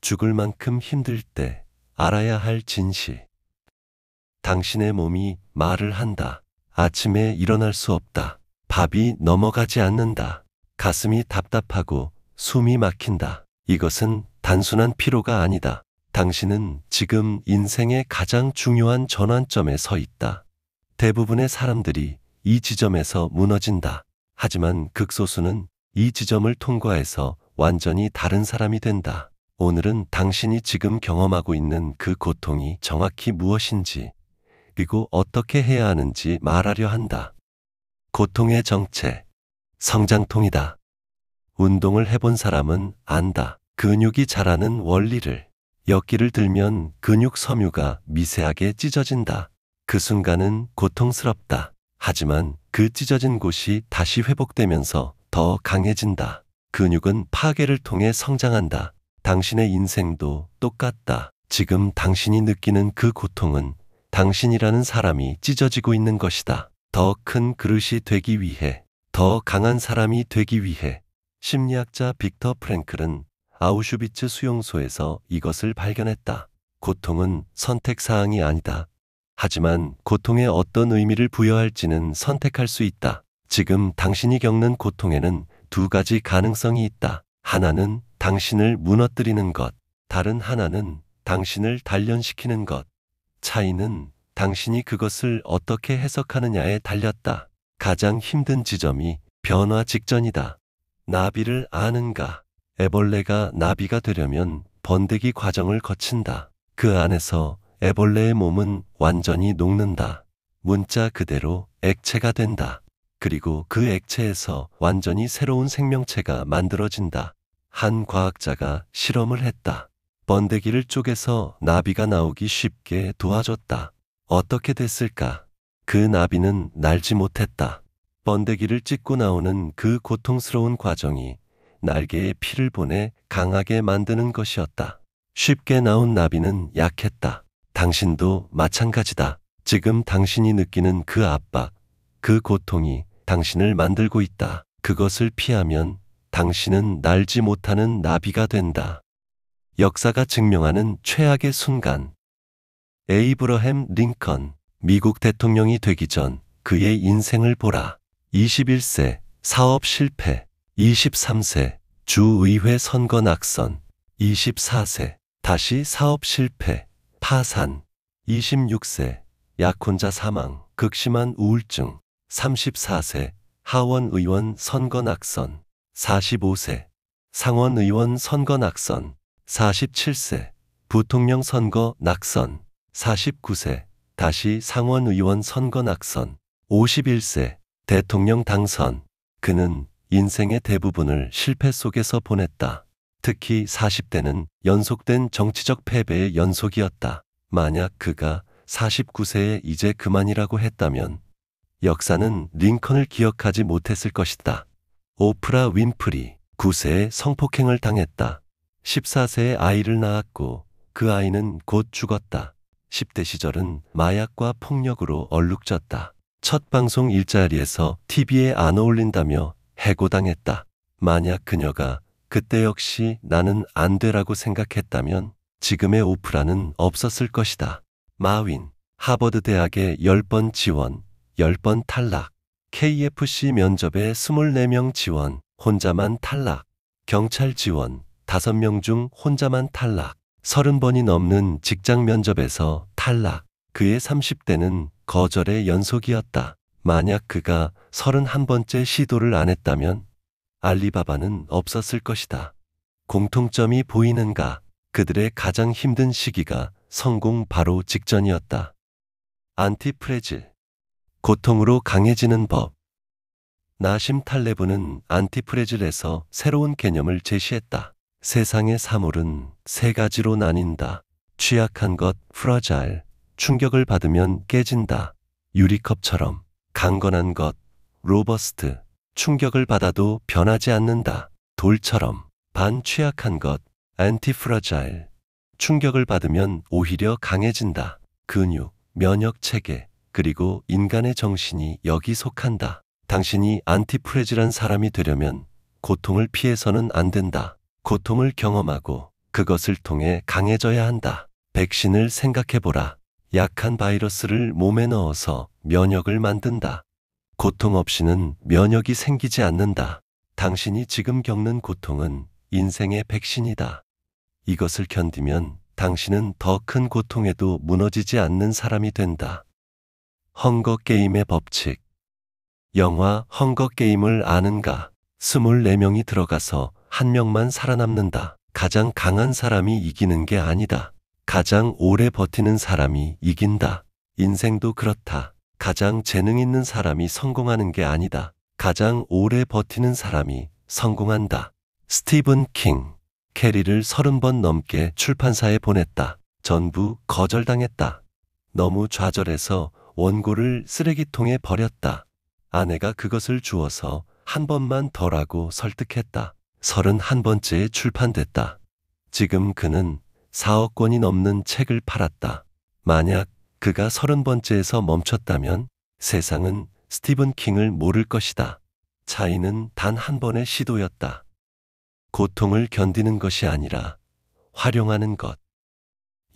죽을 만큼 힘들 때 알아야 할 진실. 당신의 몸이 말을 한다. 아침에 일어날 수 없다. 밥이 넘어가지 않는다. 가슴이 답답하고 숨이 막힌다. 이것은 단순한 피로가 아니다. 당신은 지금 인생의 가장 중요한 전환점에 서 있다. 대부분의 사람들이 이 지점에서 무너진다. 하지만 극소수는 이 지점을 통과해서 완전히 다른 사람이 된다. 오늘은 당신이 지금 경험하고 있는 그 고통이 정확히 무엇인지, 그리고 어떻게 해야 하는지 말하려 한다. 고통의 정체, 성장통이다. 운동을 해본 사람은 안다. 근육이 자라는 원리를. 역기를 들면 근육 섬유가 미세하게 찢어진다. 그 순간은 고통스럽다. 하지만 그 찢어진 곳이 다시 회복되면서 더 강해진다. 근육은 파괴를 통해 성장한다. 당신의 인생도 똑같다. 지금 당신이 느끼는 그 고통은 당신이라는 사람이 찢어지고 있는 것이다. 더 큰 그릇이 되기 위해, 더 강한 사람이 되기 위해. 심리학자 빅터 프랭클은 아우슈비츠 수용소에서 이것을 발견했다. 고통은 선택사항이 아니다. 하지만 고통에 어떤 의미를 부여할지는 선택할 수 있다. 지금 당신이 겪는 고통에는 두 가지 가능성이 있다. 하나는 당신을 무너뜨리는 것, 다른 하나는 당신을 단련시키는 것. 차이는 당신이 그것을 어떻게 해석하느냐에 달렸다. 가장 힘든 지점이 변화 직전이다. 나비를 아는가? 애벌레가 나비가 되려면 번데기 과정을 거친다. 그 안에서 애벌레의 몸은 완전히 녹는다. 문자 그대로 액체가 된다. 그리고 그 액체에서 완전히 새로운 생명체가 만들어진다. 한 과학자가 실험을 했다. 번데기를 쪼개서 나비가 나오기 쉽게 도와줬다. 어떻게 됐을까? 그 나비는 날지 못했다. 번데기를 찢고 나오는 그 고통스러운 과정이 날개에 피를 보내 강하게 만드는 것이었다. 쉽게 나온 나비는 약했다. 당신도 마찬가지다. 지금 당신이 느끼는 그 압박, 그 고통이 당신을 만들고 있다. 그것을 피하면 당신은 날지 못하는 나비가 된다. 역사가 증명하는 최악의 순간. 에이브러햄 링컨, 미국 대통령이 되기 전 그의 인생을 보라. 21세, 사업 실패. 23세, 주의회 선거 낙선. 24세, 다시 사업 실패, 파산. 26세, 약혼자 사망, 극심한 우울증. 34세, 하원의원 선거 낙선. 45세, 상원의원 선거 낙선. 47세, 부통령 선거 낙선. 49세, 다시 상원의원 선거 낙선. 51세, 대통령 당선. 그는 인생의 대부분을 실패 속에서 보냈다. 특히 40대는 연속된 정치적 패배의 연속이었다. 만약 그가 49세에 이제 그만이라고 했다면 역사는 링컨을 기억하지 못했을 것이다. 오프라 윈프리, 9세에 성폭행을 당했다. 14세에 아이를 낳았고 그 아이는 곧 죽었다. 10대 시절은 마약과 폭력으로 얼룩졌다. 첫 방송 일자리에서 TV에 안 어울린다며 해고당했다. 만약 그녀가 그때 역시 나는 안 돼라고 생각했다면 지금의 오프라는 없었을 것이다. 마윈, 하버드 대학에 10번 지원, 10번 탈락. KFC 면접에 24명 지원, 혼자만 탈락. 경찰 지원, 5명 중 혼자만 탈락. 30번이 넘는 직장 면접에서 탈락. 그의 30대는 거절의 연속이었다. 만약 그가 31번째 시도를 안 했다면 알리바바는 없었을 것이다. 공통점이 보이는가? 그들의 가장 힘든 시기가 성공 바로 직전이었다. 안티프레질, 고통으로 강해지는 법. 나심 탈레브는 안티프레질에서 새로운 개념을 제시했다. 세상의 사물은 세 가지로 나뉜다. 취약한 것, 프라자일, 충격을 받으면 깨진다. 유리컵처럼. 강건한 것, 로버스트, 충격을 받아도 변하지 않는다. 돌처럼. 반취약한 것, 안티프라자일, 충격을 받으면 오히려 강해진다. 근육, 면역체계, 그리고 인간의 정신이 여기 속한다. 당신이 안티프레질한 사람이 되려면 고통을 피해서는 안 된다. 고통을 경험하고 그것을 통해 강해져야 한다. 백신을 생각해보라. 약한 바이러스를 몸에 넣어서 면역을 만든다. 고통 없이는 면역이 생기지 않는다. 당신이 지금 겪는 고통은 인생의 백신이다. 이것을 견디면 당신은 더 큰 고통에도 무너지지 않는 사람이 된다. 헝거게임의 법칙. 영화 헝거게임을 아는가? 24명이 들어가서 1명만 살아남는다. 가장 강한 사람이 이기는 게 아니다. 가장 오래 버티는 사람이 이긴다. 인생도 그렇다. 가장 재능 있는 사람이 성공하는 게 아니다. 가장 오래 버티는 사람이 성공한다. 스티븐 킹. 캐리를 30번 넘게 출판사에 보냈다. 전부 거절당했다. 너무 좌절해서 원고를 쓰레기통에 버렸다. 아내가 그것을 주워서 한 번만 더라고 설득했다. 31번째에 출판됐다. 지금 그는 4억 권이 넘는 책을 팔았다. 만약 그가 30번째에서 멈췄다면 세상은 스티븐 킹을 모를 것이다. 차이는 단 한 번의 시도였다. 고통을 견디는 것이 아니라 활용하는 것.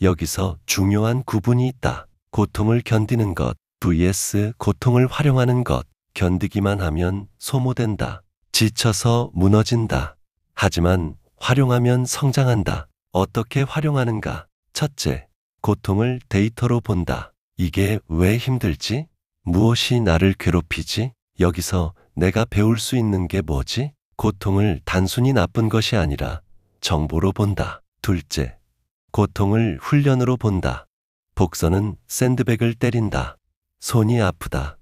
여기서 중요한 구분이 있다. 고통을 견디는 것 vs 고통을 활용하는 것. 견디기만 하면 소모된다. 지쳐서 무너진다. 하지만 활용하면 성장한다. 어떻게 활용하는가? 첫째, 고통을 데이터로 본다. 이게 왜 힘들지? 무엇이 나를 괴롭히지? 여기서 내가 배울 수 있는 게 뭐지? 고통을 단순히 나쁜 것이 아니라 정보로 본다. 둘째, 고통을 훈련으로 본다. 복선은 샌드백을 때린다. 손이 아프다.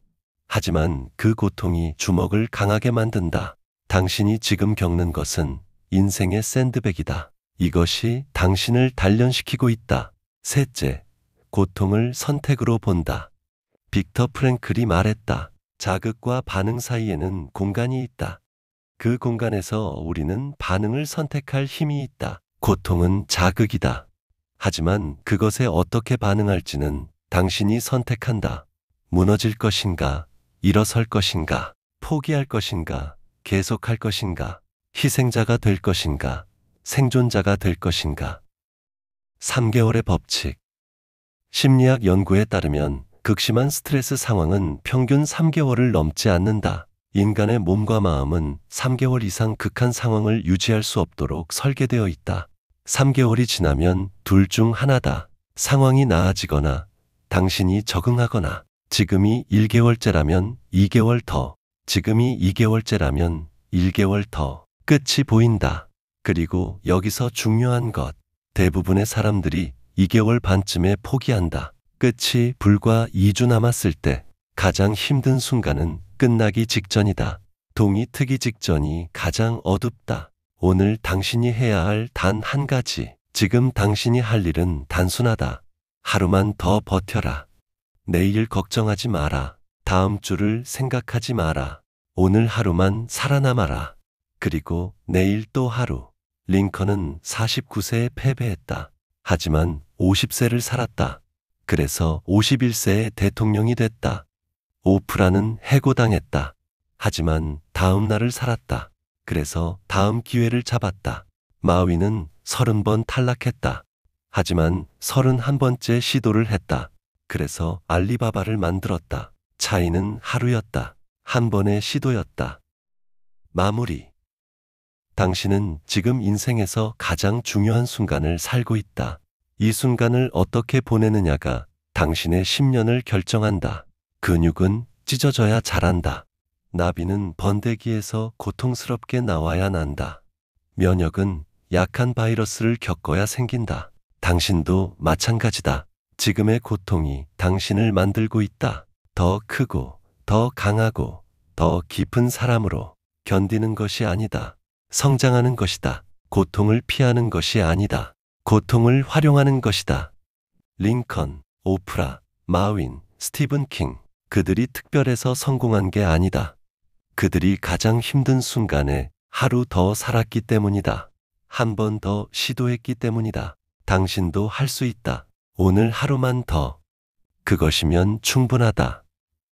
하지만 그 고통이 주먹을 강하게 만든다. 당신이 지금 겪는 것은 인생의 샌드백이다. 이것이 당신을 단련시키고 있다. 셋째, 고통을 선택으로 본다. 빅터 프랭클이 말했다. 자극과 반응 사이에는 공간이 있다. 그 공간에서 우리는 반응을 선택할 힘이 있다. 고통은 자극이다. 하지만 그것에 어떻게 반응할지는 당신이 선택한다. 무너질 것인가, 일어설 것인가, 포기할 것인가, 계속할 것인가, 희생자가 될 것인가, 생존자가 될 것인가. 3개월의 법칙. 심리학 연구에 따르면 극심한 스트레스 상황은 평균 3개월을 넘지 않는다. 인간의 몸과 마음은 3개월 이상 극한 상황을 유지할 수 없도록 설계되어 있다. 3개월이 지나면 둘 중 하나다. 상황이 나아지거나 당신이 적응하거나. 지금이 1개월째라면 2개월 더, 지금이 2개월째라면 1개월 더. 끝이 보인다. 그리고 여기서 중요한 것. 대부분의 사람들이 2개월 반쯤에 포기한다. 끝이 불과 2주 남았을 때 가장 힘든 순간은 끝나기 직전이다. 동이 트기 직전이 가장 어둡다. 오늘 당신이 해야 할 단 한 가지. 지금 당신이 할 일은 단순하다. 하루만 더 버텨라. 내일 걱정하지 마라. 다음 주를 생각하지 마라. 오늘 하루만 살아남아라. 그리고 내일 또 하루. 링컨은 49세에 패배했다. 하지만 50세를 살았다. 그래서 51세에 대통령이 됐다. 오프라는 해고당했다. 하지만 다음 날을 살았다. 그래서 다음 기회를 잡았다. 마위는 30번 탈락했다. 하지만 31번째 시도를 했다. 그래서 알리바바를 만들었다. 차이는 하루였다. 한 번의 시도였다. 마무리. 당신은 지금 인생에서 가장 중요한 순간을 살고 있다. 이 순간을 어떻게 보내느냐가 당신의 10년을 결정한다. 근육은 찢어져야 자란다. 나비는 번데기에서 고통스럽게 나와야 난다. 면역은 약한 바이러스를 겪어야 생긴다. 당신도 마찬가지다. 지금의 고통이 당신을 만들고 있다. 더 크고, 더 강하고, 더 깊은 사람으로. 견디는 것이 아니다. 성장하는 것이다. 고통을 피하는 것이 아니다. 고통을 활용하는 것이다. 링컨, 오프라, 마윈, 스티븐 킹. 그들이 특별해서 성공한 게 아니다. 그들이 가장 힘든 순간에 하루 더 살았기 때문이다. 한 번 더 시도했기 때문이다. 당신도 할 수 있다. 오늘 하루만 더. 그것이면 충분하다.